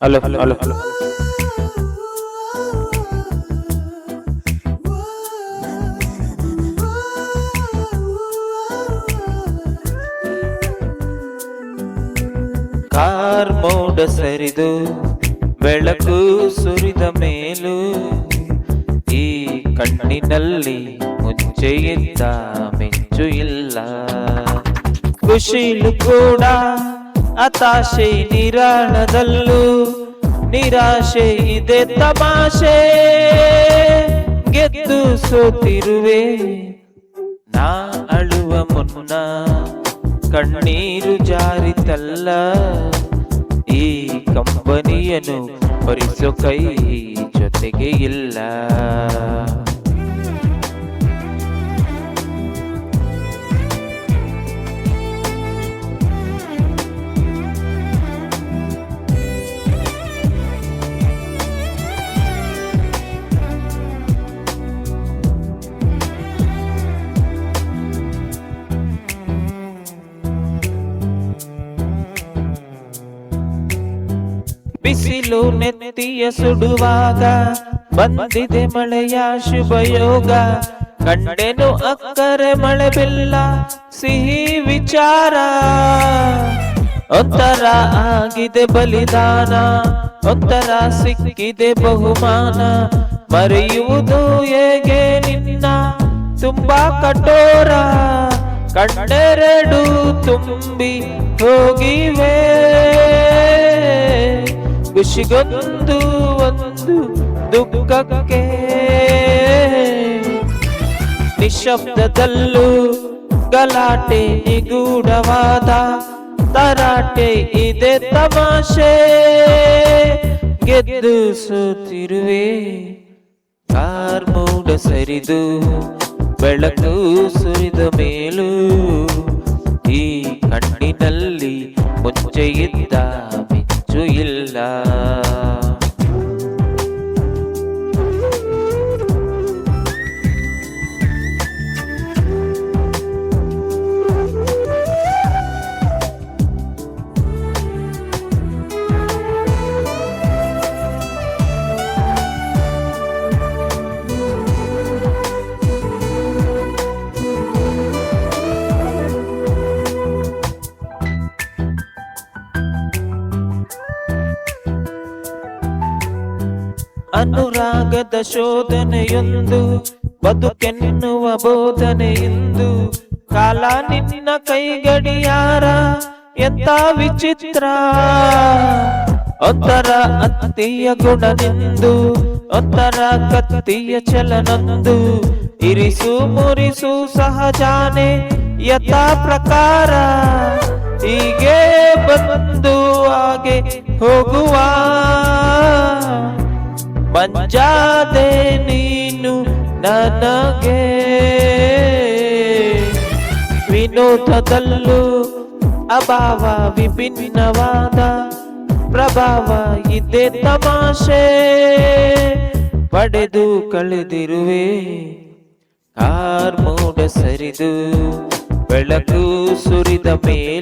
Hello hello hello hello. Car ಮೋಡ ಸರಿದು ಬೆಳಕು ಸುರಿದ ಮೇಲೂ ಈ ಕಣ್ಣಿನಲ್ಲಿ ಮುಂಚೆಯಿದ್ದ ಮಿಂಚು ಇಲ್ಲ. ಖುಷಿಲು ಕೂಡ ಹತಾಶೆ ನಿರಾಳದಲ್ಲೂ ನಿರಾಶೆ ಇದೆ ತಮಾಷೆ. ಗೆದ್ದು ಸೋತಿರುವೆ ನಾ ಅಳುವ ಮುನ್ನ ಕಣ್ಣೀರು ಜಾರಿತಲ್ಲ. ಈ ಕಂಬನಿಯನ್ನು ಭರಿಸೋ ಕೈ ಜೊತೆಗೆ ಇಲ್ಲ. ಬಿಸಿಲು ನೆತ್ತಿಯ ಸುಡುವಾಗ ಬಂದಿದೆ ಮಳೆಯ ಶುಭಯೋಗ. ಕಂಡೆನು ಅಕ್ಕರೆ ಮಳೆ ಬೆಲ್ಲ ಸಿಹಿ ವಿಚಾರ. ಒಂಥರ ಆಗಿದೆ ಬಲಿದಾನ, ಒಂಥರ ಸಿಕ್ಕಿದೆ ಬಹುಮಾನ. ಮರೆಯುವುದು ಹೇಗೆ ನಿನ್ನ ತುಂಬಾ ಕಠೋರ. ಕಣ್ಣೆರಡು ತುಂಬಿ ಹೋಗಿವೆ ಖುಷಿಗೊಂದು ಒಂದು ದುಃಖಕ್ಕೆ. ನಿಶಬ್ದದಲ್ಲೂ ಗಲಾಟೆ ನಿಗೂಢವಾದ ತರಾಟೆ ಇದೆ ತಮಾಷೆ. ಗೆದ್ದು ಸೋತಿರುವೆ ಕಾರ್ ಮೋಡ ಸರಿದು ಬೆಳಕು ಸುರಿದ ಮೇಲೂ ಈ ಕಣ್ಣಿನಲ್ಲಿ ಮುಂಚೆಯಿದ್ದ ಮಿಂಚು ಇಲ್ಲ. ಅನುರಾಗದ ಶೋಧನೆಯೊಂದು ಬದುಕೆನ್ನುವ ಬೋಧನೆಯೆಂದು. ಕಾಲ ನಿನ್ನ ಕೈಗಡಿಯಾರ ಎಂತ ವಿಚಿತ್ರ. ಒಂಥರ ಅತ್ತಿಯ ಗುಣನೆಂದು ಒಂಥರ ಕತ್ತಿಯ ಚಲನೊಂದು. ಇರಿಸು ಮುರಿಸು ಸಹಜಾನೆ ಯಥಾ ಪ್ರಕಾರ. ಹೀಗೆ ಬಂದು ಹಾಗೆ ಹೋಗುವ ಮಂಜಾದೆ ನೀನು ನನಗೆ. ವಿನೋದದಲ್ಲೂ ಅಭಾವ ವಿಭಿನ್ನವಾದ ಪ್ರಭಾವ ಇದೆ ತಮಾಷೆ. ಪಡೆದು ಕಳೆದಿರುವೆ ಕಾರ್ ಮೋಡ ಸರಿದು ಬೆಳಕು ಸುರಿದ ಮೇಲೂ